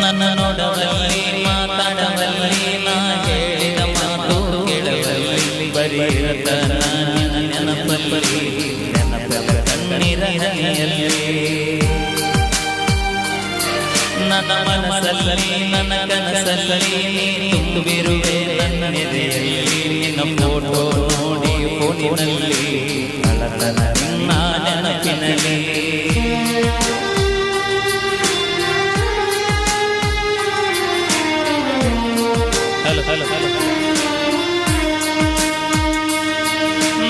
ನನ್ನ ನೋಡವಲ್ಲಿ ಮಾತಾಡವಲ್ಲಿ ನಾ ಹೇಳಿದ ಮಾತು ಕೇಳವಲ್ಲಿ ಬರೀ ನೆನಪಲ್ಲಿ ಕಣ್ಣೀರ ನನ್ನ ಮನಸ್ಸಲ್ಲಿ ನನ್ನ ಕನಸಲ್ಲಿ ತುಂಬಿರುವೆ ನನ್ನೆದೆಯಲ್ಲಿ ನಿನ್ನ ಫೋಟೋ ನೋಡಿ ಫೋನಿನಲ್ಲಿ ನೆನಪಿನಲ್ಲಿ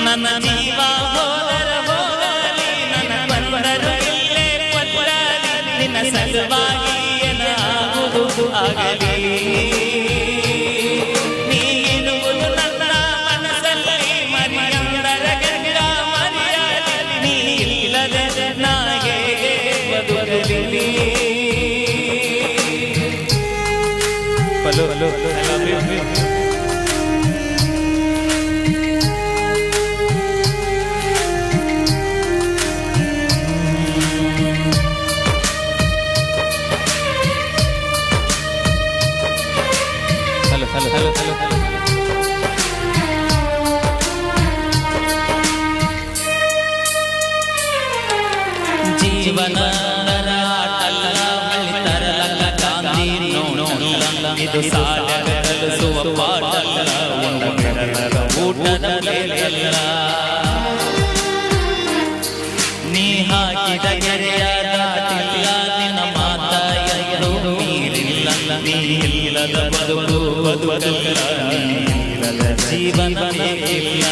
ನನ್ನ ಜೀವ ಹೋದರ ಹೋಗಲಿ ನನ್ನ ಬಂದರು ಇಲ್ಲೇ ಕೊಲ್ಲಲಿ ನಿನ್ನ ಸಲುವಾಗಿ ಏನಾಗುವುದು ಆಗಲಿ ನೀನುವುದು ನನ್ನ ಮನಸ್ಸಲ್ಲಿ ಮರಿಯಂದರ ಗಂಗ ಮರಿಯಲಿ ನೀ ಇಲ್ಲದೆ ನಾಗೆ ಬದುಕಲಿ ಜೀವನ ತರಲ ಗಾಂಧಿ ಇದು ಸಾಲಿಸುವ ಪಾಠಲ್ಲ ಊಟದ ಮೇಲೆಲ್ಲ ನೀ ಹಾಕಿದ ಗೆರೆಯ ದಾಟಿಲ್ಲ ನಿನ್ನ ಮಾತ ಎಂದು ನೀರಿಲ್ಲ ನೀಲ್ಲದ ಬದುಕು ಬದುಕಲ್ಲ ನೀಲ್ಲದ ಜೀವನವೇ ಇಲ್ಲ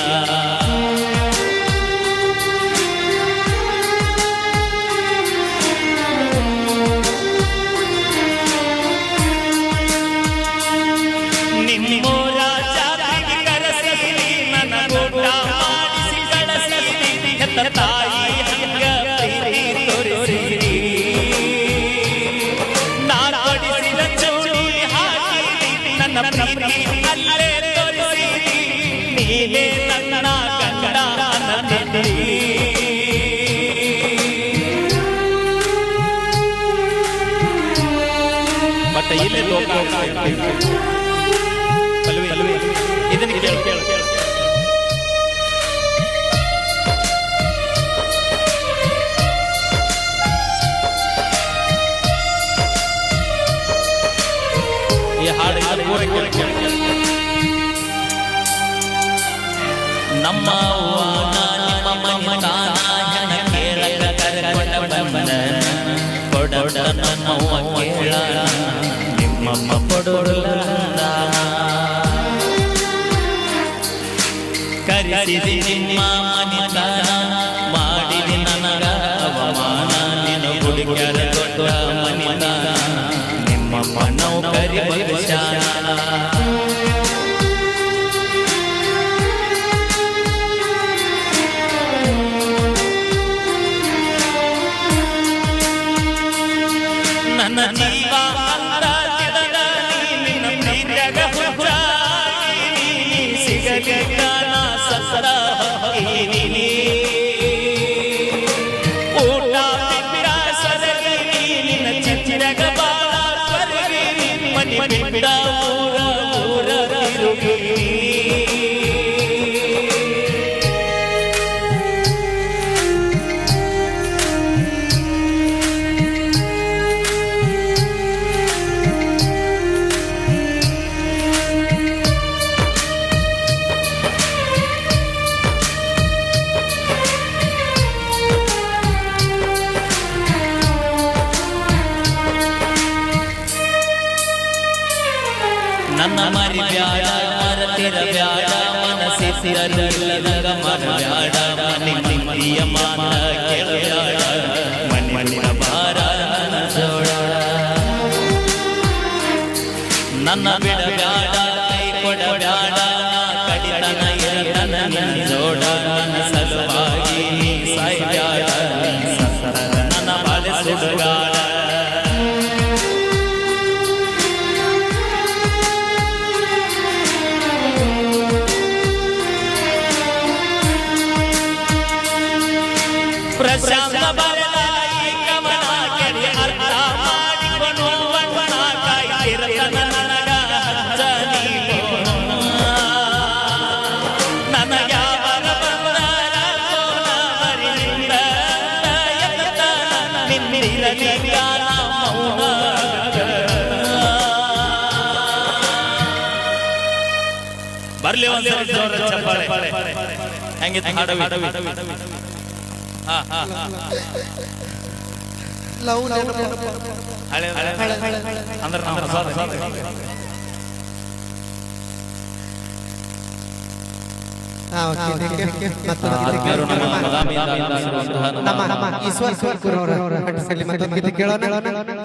ನಿಮ್ಮೂರ ಜಾತ್ರೆಗೆ ಕರೆಸಿ ನನ್ನ ಊಟ ಮಾಡಿಸಿ ಕಳಿಸಿ ಹೆತ್ತ ತಾಯಿ ಹಂಗ ಪ್ರೀತಿ ತೋರಿಸಿ ನಾನು ಕೊಡಿಸಿದ ಚೂಡಿ ಹಾಕಿ ನನ್ನ ಪ್ರೀತಿ ಅಲ್ಲೇ ತೋರಿಸಿ ನೀನೇ ನನ್ನ ಗಂಡ ನನ್ನಲ್ಲಿ ಮತ್ತೆ ಇಲ್ಲೇ ಇದನ್ನು ಕೇಳು ಈ ಹಾಡು ನಮ್ಮ ಮನೆ ಕೇಳಕ ಕರಕೊಂಡ ಬಂದ ಕೊಡೊಡ ನಮ್ಮವ್ವ ಕೇಳ ನಿಮ್ಮಮ್ಮ ಕೊಡೊಡ ಕರೆಸಿದಿ ನಿಮ್ಮ ಮನಿತನ ಮಾಡಿದಿ ನನಗ ಅವಮಾನ ನಿನ್ನ ಹುಡುಗರ ದೊಡ್ಡ ಮನಿತನ ನಿಮ್ಮಮ್ಮ ನೌಕರಿ ಭವಿಷ್ಯಾನ ನನ್ನ ಜೀವ ನಿನ್ನ ಪ್ರೀತಿಯಾಗ ಹುಚ್ಚಾಗಿ ಸಿಗದೆ ಊಟ ಸರಗಿ ನಿನ್ನ ಚಿರಗ ಬಾಳ ಸ್ವರ್ಗಿ ಮನೆ ಬಿಟ್ಟ ಊರ ತಿರುಗಿ ನನ್ನ ಮರಿ ಬ್ಯಾಡ ಮರತಿರ ಬ್ಯಾಡ ಮನಸ್ಸಿರಲಿಲ್ಲದ ಮನ ಬ್ಯಾಡ ಮನೆ ನಿಮ್ಮದಿಯ ಮಾತ ಕೇಳಬ್ಯಾಡ ಮನಿನ ಭಾರ ನನ್ನ ಜೋಡ ನನ್ನ ಬಿಡ ಬ್ಯಾಡ ಕೈ ಕೊಡ ಬ್ಯಾಡ ಕಡಿತನ ಇರತನ ನಿನ್ನ ಜೋಡ ನನ್ನ ಸಲುವಾಗಿ ನೀ ಸಾಯಿ ಬ್ಯಾಡ ನನ್ನ ಬಾಳೆ ಸುಡುಗಾಡ ಪ್ರಶಾಂತ ಬರಲಾಯಿ ಕಮನ ಕೆಡಿ ಅರ್ಥ ಮಾಡಿಕೊಂಡು ಬಣ್ಣ ಕಾಯ್ತಿರತನ ನನಗ ಹಂಚನಿ ನನಗ ಬರ ಬಂದರ ಕೋಲವರಿನಿಂದ ನಿನ್ನಿರಲಿ ಜ್ಞಾನ ಮೌನ ಬರ್ಲಿ ಒಂದು ಜೋರ ಚಪ್ಪಾಳೆ ಹೆಂಗಿತ್ತು ಹಾಡವಿ ಅಂದ್ರೆ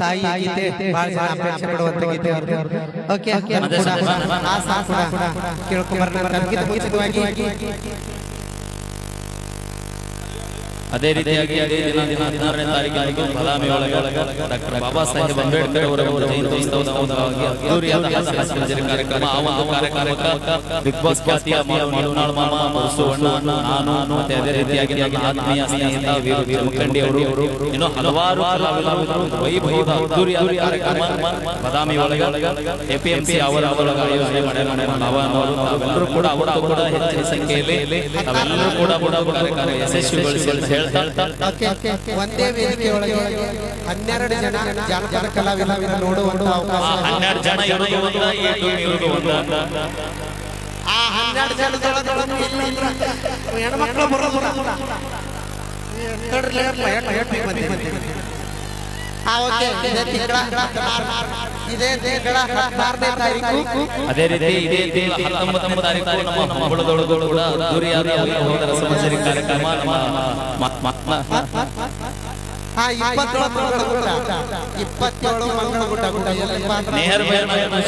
ತಾಯಿ ಗೀತೆ ಬಹಳ ಜನ ಅಪೇಕ್ಷೆ ಪಡುವಂತ ಗೀತೆ ಅದೇ ರೀತಿಯಾಗಿ ಅದೇ ದಿನ 16ನೇ ತಾರೀಕಿಗೆ ಬದಾಮಿ ಒಳಗೆ ಡಾಕ್ಟರ್ ಬಾಬಾ ಸಾಹೇಬ್ ಅಂಬೇಡ್ಕರ್ ಅವರ ಜಯಂತ್ಯೋತ್ಸವದ ಅಂಗವಾಗಿ ಅದ್ದೂರಿಯಾದ ಹಾಸ್ಯಭಂಜರಿ ಕಾರ್ಯಕ್ರಮ. ಆ ಒಂದು ಕಾರ್ಯಕ್ರಮಕ್ಕೆ ಬಿಗ್ ಬಾಸ್ ಖ್ಯಾತಿಯ ಮರುನಾಳ್ ಮಾಮ ಪರಸುವಣ್ಣ, ನಾನು ಮತ್ತೆ ಅದೇ ರೀತಿಯಾಗಿ ನನ್ನ ಆತ್ಮೀಯ ಸ್ನೇಹಿತ ವೀರ ಮುಖಂಡಿ ಅವರು ಇನ್ನು ಹಲವಾರು ಕಲಾವಿದರು ವೈಭವದ ಅದ್ದೂರಿಯಾದ ಕಾರ್ಯಕ್ರಮ ಬದಾಮಿ ಒಳಗೆ ಎಪಿಎಂಸಿ ಅವರ ಆಯೋಜನೆ ಮಾಡಿದ್ದಾರೆ. ನಾವೆಲ್ಲರೂ ಕೂಡ ಅವರ ಹೆಚ್ಚಿನ ಸಂಖ್ಯೆಯಲ್ಲಿ ನಾವೆಲ್ಲರೂ ಕೂಡ ಕಾರ್ಯಕ್ರಮ ಯಶಸ್ವಿಗೊಳಿಸಿ ಒಂದೇ ವೇದಿಕೆಯೊಳಗೆ 12 ಜನ ಜಾನಪದ ಕಲಾವಿದರನ್ನು ನೋಡುವಂತ ಅವಕಾಶ. 12 ಜನ ಇರುವುದು ಆ 12 ಜನದೊಳಗೆ ಹೆಣ್ಮಕ್ಳು ಬರೋದಿಲ್ಲ. ಇದೇ ತಿಂಗಳ 16ನೇ ತಾರೀಕು ಅದೇ ರೀತಿ ಇದೇ ತಿಂಗಳ 19ನೇ ತಾರೀಕು ನಮ್ಮ ಹಂಬಳದೊಳಗೂ ಕೂಡ ಅದ್ದೂರಿಯಾದ ವೈಭವದ ರಸಭಂಜರಿ ಕಾರ್ಯಕ್ರಮ ನೆಹರು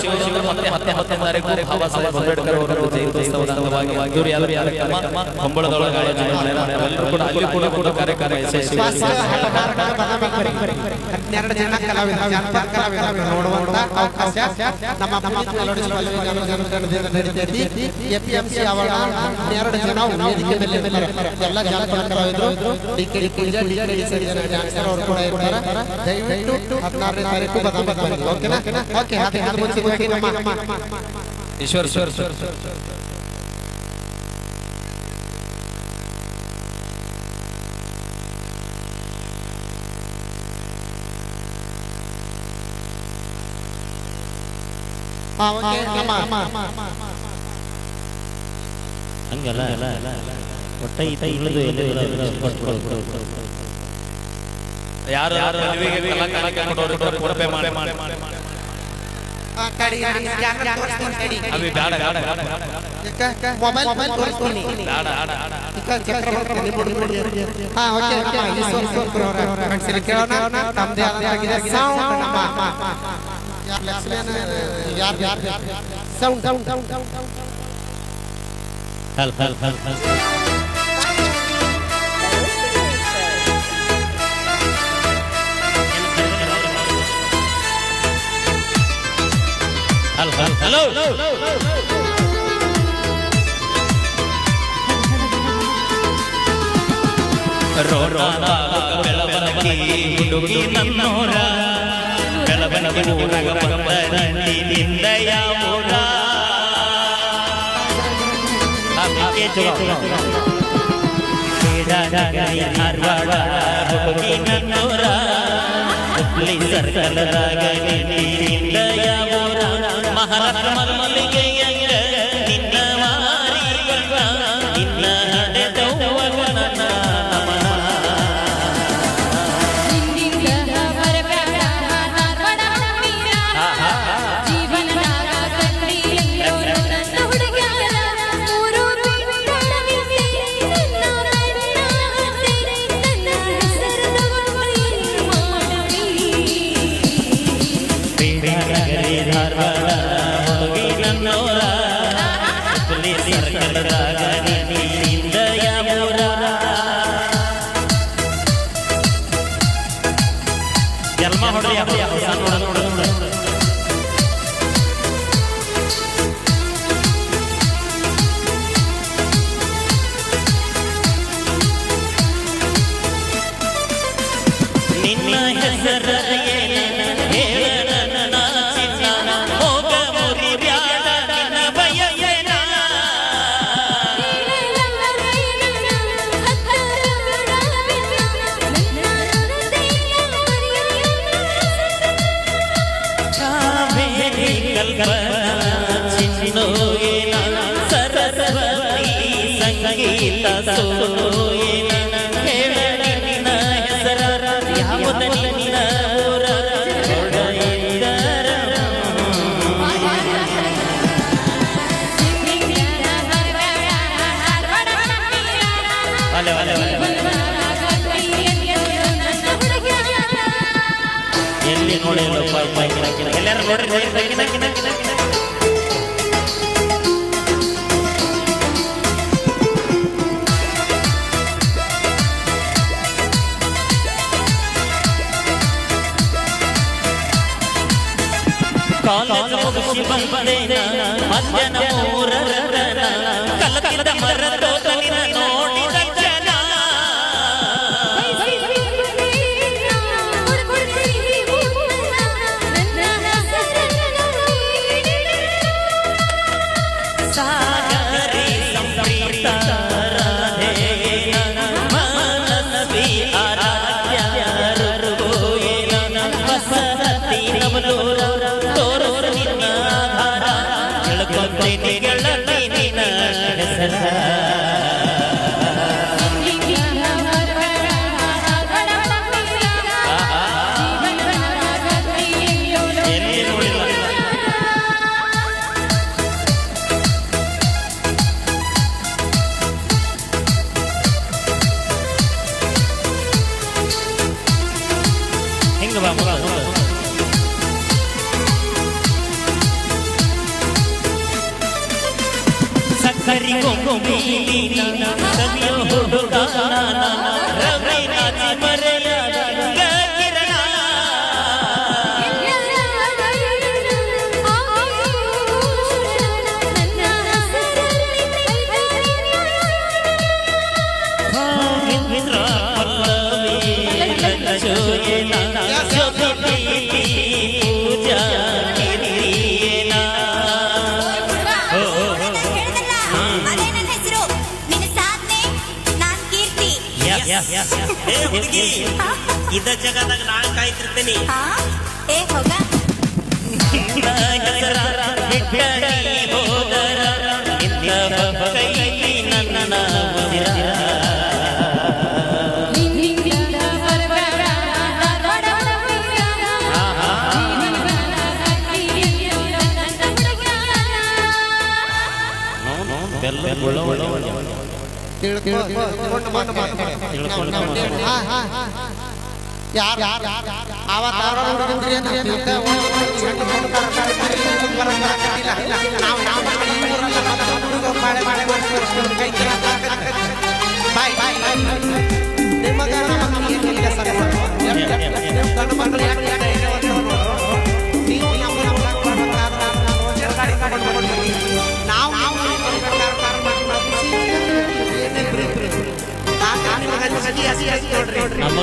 ಶಿವಶಿವ ಮತ್ತೆ 10ನೇ ತಾರೀಕು ಬಾಬಾ ಸಾಹೇಬ್ ಅಂಬೇಡ್ಕರ್ ಅವರ ಜಯಂತ್ಯೋತ್ಸವದ ಅಂಗವಾಗಿ ಅದ್ದೂರಿಯಾದ ಕಾರ್ಯಕ್ರಮ ಹಂಬಳದೊಳಗೆ ಆಯೋಜನೆ ಮಾಡಿದ್ದಾರೆ. ಎಲ್ಲರೂ ಕೂಡ ಅಲ್ಲಿ ಕೂಡ ಕಾರ್ಯಕ್ರಮ ಯಶಸ್ವಿ. 12 ಜನ ಕಲಾವಿದರು ಜಾನಪದ ಕಲಾವಿದರನ್ನು ನೋಡುವಂತ ಅವಕಾಶ ನಮ್ಮ ಎಪಿಎಂಸಿ ಅವರ 12 ಜನ ವೇದಿಕೆ ಮೇಲೆ ಎಲ್ಲ ಜಾನಪದ ಕಲಾವಿದರು ಡಿಕೆಡಿ ಪೂಜಾ ಡ್ಯಾನ್ಸರ್ ಅವರು ಕೂಡ ಇರ್ತಾರೆ. ದಯವಿಟ್ಟು 16ನೇ ತಾರೀಕು ಬದಾಮಿ ಬನ್ನಿ. ಓಕೆನಾ? ಓಕೆ. ಅದು ಮುಂಚಿತವಾಗಿ ನಮ್ಮ ಈಶ್ವರ್ ಹಂಗಲ್ಲ ಒಟ್ಟ ಇಲ್ಲದು ಯಾರು ಕೊಡಪೆ ಮಾಡಿ ಅವಿ ಬೇಡ ಮೊಬೈಲ್ ತೋರಿಸ್ತೀನಿ. ತಮ್ಮದೇ ಆಗಿದೆ ಸೌಂಡ್ ಹಲೋ ಹುಡುಗಿ ನನ್ನೋರ ಬೆಳವಣಿಗೆ ಊರಾಗ ಬಂದನಿಂದ ಯಾವೂರ ಧಾರವಾಡ ಹುಡುಗಿ ನನ್ನೋರ ಹುಬ್ಳಿ ಸರ್ಕಲದಾಗ ನಿಂದ ಯಾವೂರ ಮಹಾರಾಷ್ಟ್ರ ಮಲ್ಲಿಗೆಯಂಗ ನಿನ್ನ ಮಾರಿಗಳ ನಿನ್ನ ಹಡೆದವ್ವ ನನ್ನ ಧಾರವಾಡ ಹುಡುಗಿ ನನ್ನೋರ ಹುಬ್ಳಿ ಸರ್ಕಲದಾಗ ನಿಂದ ಯಾವೂರ ಜನ್ಮ ಹೊಡ್ರಿ ಹೊಸ ನೋಡ ಹೆಸರ ಹೇಳ ನನ್ನ ಚಿನ್ನ ಹೋಗ ಮುರಿಬ್ಯಾಡ ನಿನ್ನ ಬಯಯನ ಕಾವೇರಿ ಕಲ್ಪನಾ ಚಿನ್ನೋಯೇನ ಸರಸ್ವತಿ ಸಂಗೀತ ಸೋಯೇನ ಹೇಳ ನಿನ್ನ ಹೆಸರ ಯಾವದ ನಿನ್ನ ಊರ ಎಲ್ಲಿ ನೋಡಿಲ್ಲ ಎಲ್ಲರೂ ನೋಡ್ರಿ ಕಾಲೇಜ್ ಮುಗಿಸಿ ಬಂದೇನ ಮಧ್ಯಾಹ್ನ ಮೂರರನ ಕಲಕಲದ ಮರದ ನೋಡಿದ ಜನ ಸಾಗರಿ ಸಂಪ್ರೀತ ರಾಧೇನ ಮನಸ್ವಿ ಆರಾಧ್ಯರು ಗೋಯೇನ ವಸತಿ ನವಲೋರ ತೋರೋರ ನಿನ್ನ ಆಧಾರ ತಿಳ್ಕೊಂತೇನೆ ಗೆಳತಿ ನಿನ್ನ ಹೆಸರ ಎಲ್ಲಿ ನೋಡಿಲ್ಲ ಹಿಂಗ ಬಾ ಮಗ ಸಕ್ಕರಿ ಕೊಂಗುಮೀನ ಸವಿಯೋ ಹುಡುಗ ರವಿ ನಾಚಿ ಮರೆಯಾದ ಕಿರಣ ಭಾವಿಂದ್ರ ಪಲ್ಲವಿ ಲಕ್ಷೋಯೇನ ಜ್ಯೋತಿ ಪೂಜಾ ಕಿರಿಯೇನ ಇದ ಜಗದಾಗ ನಾನು ಕಾಯ್ತಿರ್ತೇನೆ ನನ್ನ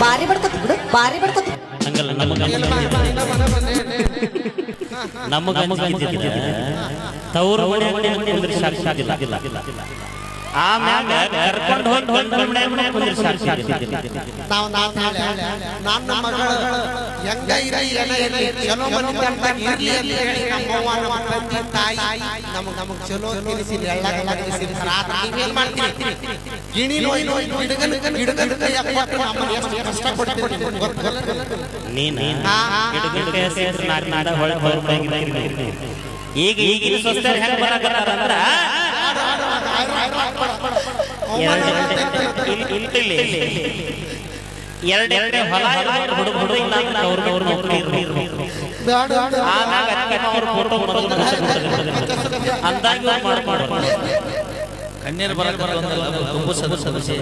ಬಾರಿ ಬಡ್ಕೊತ ಬಿಡು ಬಾರಿ ಬಡ್ಕೊತ ಹಂಗಲ್ಲ ನಮಗ ತವರು ಸಾಕ್ಷಿ ಆಮ್ಯಾಗ ಕರ್ಕೊಂಡು ಹೋಗಿ ಸಾಕ್ಷಿ ನಾವು ನನ್ನ ಮಗಳು ಹೆಂಗ ಚಲೋ ಮನೆ ಅಂತ ಇರ್ಲಿ ಅಂತ ಹೇಳಿ ನಮ್ಮವ್ವ ನಮ್ಮ ತಂದೆ ತಾಯಿ ನಮಗ್ ಚಲೋ ತಿನಿಸಿ ನೀವೇನ್ ಮಾಡ್ತೀರಿ ಗಿಣಿ ನೋಯ್ ಗಿಡಗನ ಕೈಯಾಗ ಕೊಟ್ಟು ನಮ್ಮನ್ನ ಎಷ್ಟು ಕಷ್ಟ ಪಡ್ತೀರಿ ಗೊತ್ತಲ್ಲ ನೀನು ಈಗ ಈಗಿನ ಸ್ವಸ್ಥರು ಹೆಂಗ್ ಬರಾಕತ್ತಾರಂದ್ರ ಎರಡೆರಡೆ ಹೊಲ ಹುಡುಗ ಅಂದಾಗಿ ಕಣ್ಣೀರು ಬರಲ್ಲ ಸದಸ್ಯ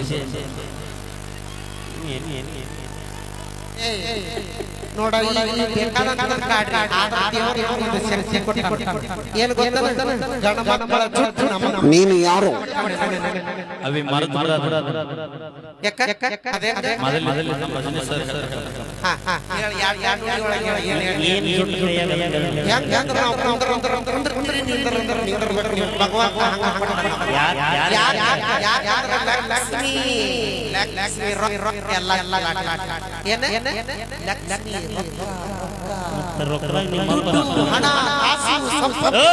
ನೋಡ ಬೇಕಾದಂತ ಕಾಡ್ರಿ ದೇವರು ಶಕ್ತಿ ಕೊಟ್ಟ ಏನು ಗೊತ್ತಲ್ಲ ಗಣಮಕ್ಕಳ ಚುಟ್ಟು ನಮ್ಮ ನೀನು ಯಾರು ಅವಿ ಮರದ ಅದೇ ಮೊದಲು ನಮ್ಮ ಭಜನೆ ಸರ್ ಏನ್ ಜುಟ್ಟು ಕೈಯಾಗ ಲಕ್ಷ್ಮಿ ರೊಕ್ಕದಾಗ ನಿಮ್ಮ ಹಣ ಕಾಸು ಸಂಪತ್ತು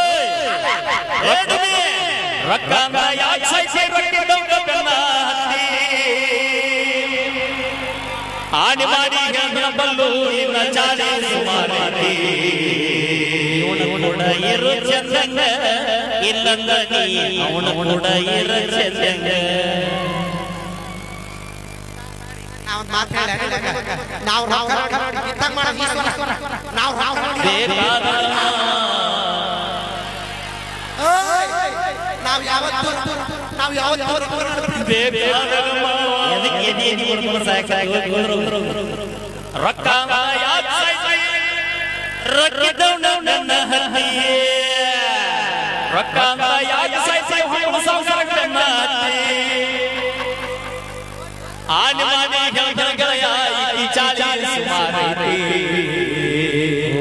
ಆನೆ ಮಾಡಿ ಬಲ್ಲು ನಿನ್ನ ಚಾಲೆ ಸುಮಾರಿ ಕೂಡ ಇರು ಚಂದಂಗ ಇಲ್ಲಂದ ನೀ ಅವನು ಕೂಡ ಇರು ಚಂದಂಗ ರೊಕ್ಕ ನನ್ನ ಹತ್ತಿ ರೊಕ್ಕ ಆನೆ ಮಾಡಿ ಚಾಲಿ ಸುಮಾರಿ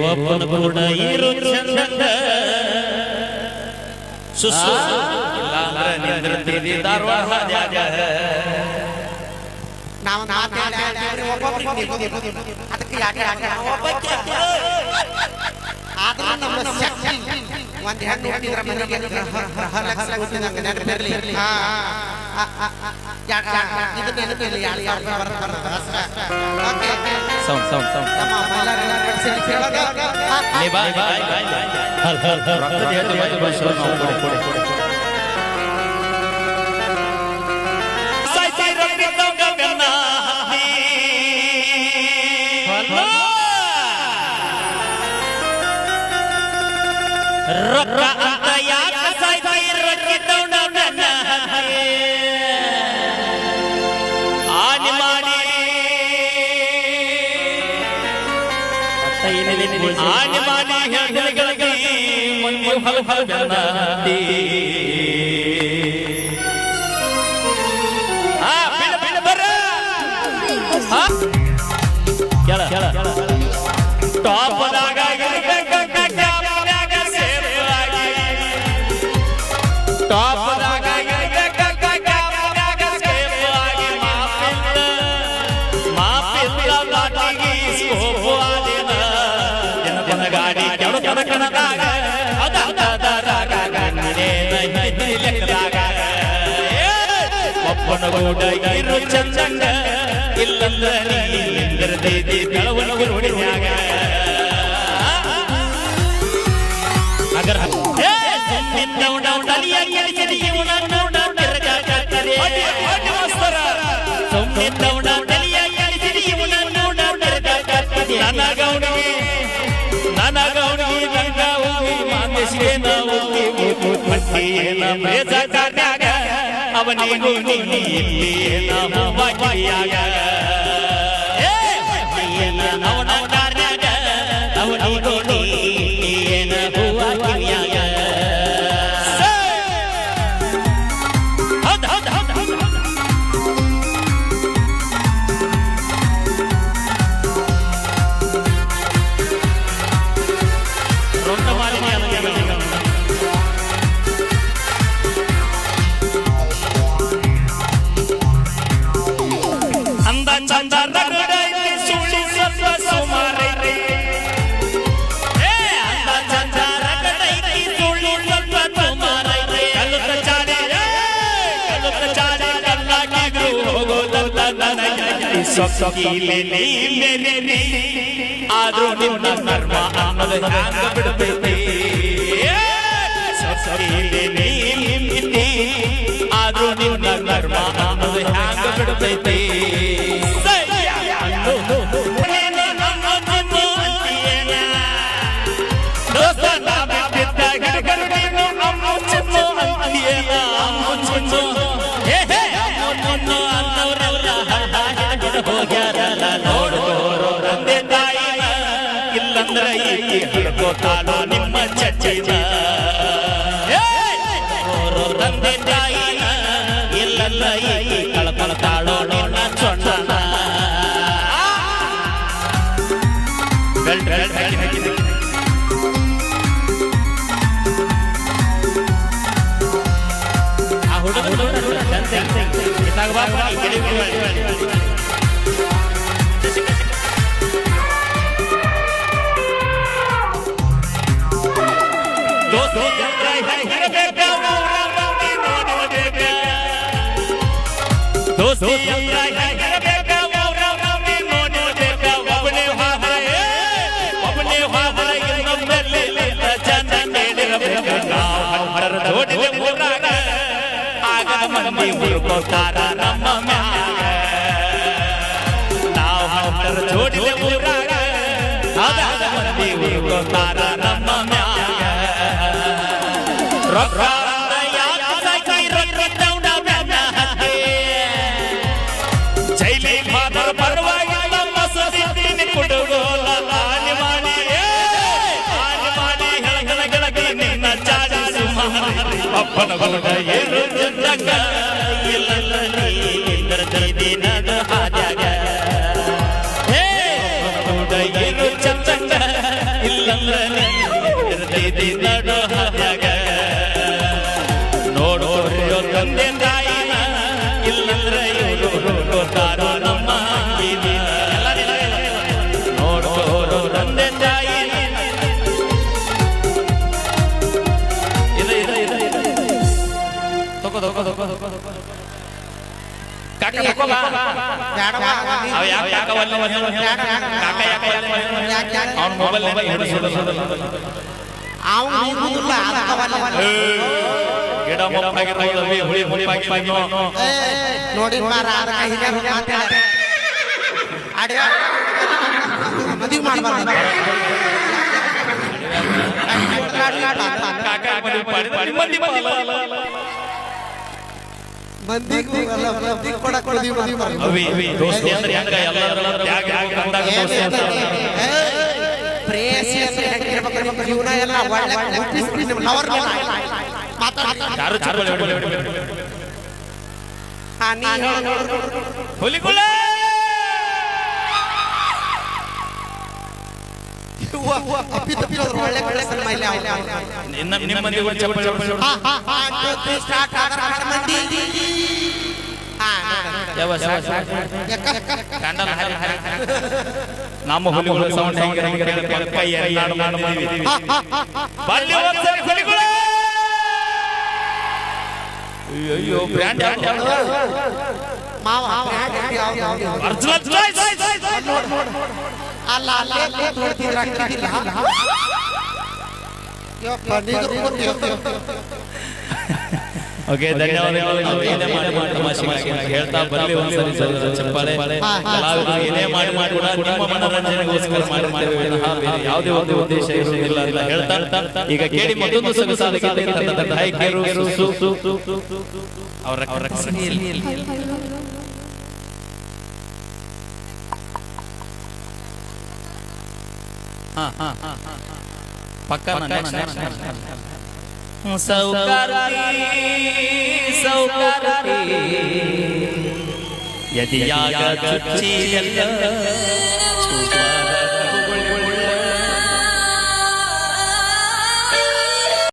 ಒಬ್ಬನ ಕೂಡ ಇರು ಚಂದಂಗ ಸುಸು ಧಾರವಾಡ ನಾವು ಆದ್ರೂ ನಮ್ಮ ಶಕ್ತಿ ಒಂದ್ ಹೆಣ್ಣು ಹುಟ್ಟಿದ್ರ ಮನೆಗೆ ಗೃಹಲಕ್ಷ್ಮಿ ಹುಟ್ಟಿದಂಗ ನೆನಪಿರ್ಲಿ. ಇದು ನೆನಪಿರ್ಲಿ. ರೊಕ್ಕ ಅಂತ ಯಾಕ ಸಾಯ್ತಿ ರೊಕ್ಕಿದ್ದವನ ನನ್ನ ಆನೆ ಮಾಡಿ ಆನೆ ಮಾಡಿ ಹೆಣ್ಗಳಿಗೆ ಮಂದಿ ಹೊಲ ಬೆನ್ನತ್ತಿ ಬಿಡ ಬರ ಕೇಳ ಟಾಪದಾಗ ಒಪ್ಪನಗೂಡ ಇರು ಚಂದಂಗ ಇಲ್ಲಂದ ನೀ ಬೆಳವನ ಹುಡುಗಿಯಾಗ ಅಗರ ಅವನಿಗೂ ಆದ್ರೂ ನಿನ್ನ ಕರ್ಮ ಅನ್ನೋದು ಹ್ಯಾಂಗ ಬಿಡ್ತೈತಿ ಆದ್ರೂ ನಿನ್ನ ಕರ್ಮ ಅನ್ನೋದು ಹ್ಯಾಂಗ ಬಿಡ್ತೈತಿ ತಾಲೋ ನಿಮ್ಮ ಚಚ್ಚಿನ ತಂದೆ ತಾಯಿನ ಇಲ್ಲಲ್ಲ ಕಳ್ಕೊಳ್ತಾಳೋ ನಿನ್ನ ಚೊಣ್ಣ ಬೆಲ್ಟ್ ಹಾಕಿ ಆ ಹುಡುಗ ಇತ್ತಾಗ ಬಾ ಮಂದಿ ಹುಡುಕೋತಾರ ನಮ್ಮ ಮ್ಯಾಗ ನಾವು ಜೋಡಿಲೆ ಊರಾಗ ಮಂದಿ ಹುಡುಕೋತಾರ ನಮ್ಮ ಮ್ಯಾಗ ರೊಕ್ಕ ಜೈಲಿ ಮಾದರ ಪರವಾಗಿ ನಮ್ಮ ಸುದ್ದಿ ಕೊಡುಗೋಲ ಆನೆ ಮಾಡಿ ಹೆಳಗಲಗಳಗಿ ನಿನ್ನ ಚಾಡಿ ಸುಮಾರಿ ಅಪ್ಪನ ಗುಣ ಏನು ಚಂದಗ ಇಲ್ಲ ದಿನದ ಹಾದ್ಯಾಗ ಗುಣ ಏನು ಚಂದಗ ಇಲ್ಲ ದಿನದ ಹಾದ್ಯಾಗ ನೋಡೋ ತಂದೆ ತಾಯಿನ ಇಲ್ಲಂದ್ರೆ ಇವರು ತಾರೋ ನಮ್ಮ ನೋಡೋ ತಂದೆ ತಾಯಿ ನೋಡಿ ಮದುವೆ ಮಾಡಬಾರ್ದು ಜೀವನ ಎಲ್ಲ ನಮ್ಮ ಹುಲಿಗಳು ಸೌಂಡ್ ಅಯ್ಯೋ ಬ್ರ್ಯಾಂಡ್ ಅಲ್ಲ ಓಕೆ ಧನ್ಯವಾದಗಳು ಹೇಳ್ತಾ ಬರಲಿ ಒಂದ್ಸರಿ ಚಪ್ಪಾಳೆ ಕಲಾವಿದರು ಏನೇ ಮಾಡಿ ಕೂಡ ನಿಮ್ಮ ಮನರಂಜನೆಗೋಸ್ಕರ ಮಾಡಿ ಯಾವುದೇ ಒಂದು ಉದ್ದೇಶ ಇರುವುದಿಲ್ಲ ಅಂತ ಹೇಳ್ತಾ ಈಗ ಕೇಳಿ ಮತ್ತೊಂದು ಸೊಗಸಾದ ಗೀತೆ ಗಾಯಕಿಯರು ಅವರ ಪಕ್ಕ ಯದಿ ಯಾಗ ಚುಚ್ಚಿಯಲ್ಲ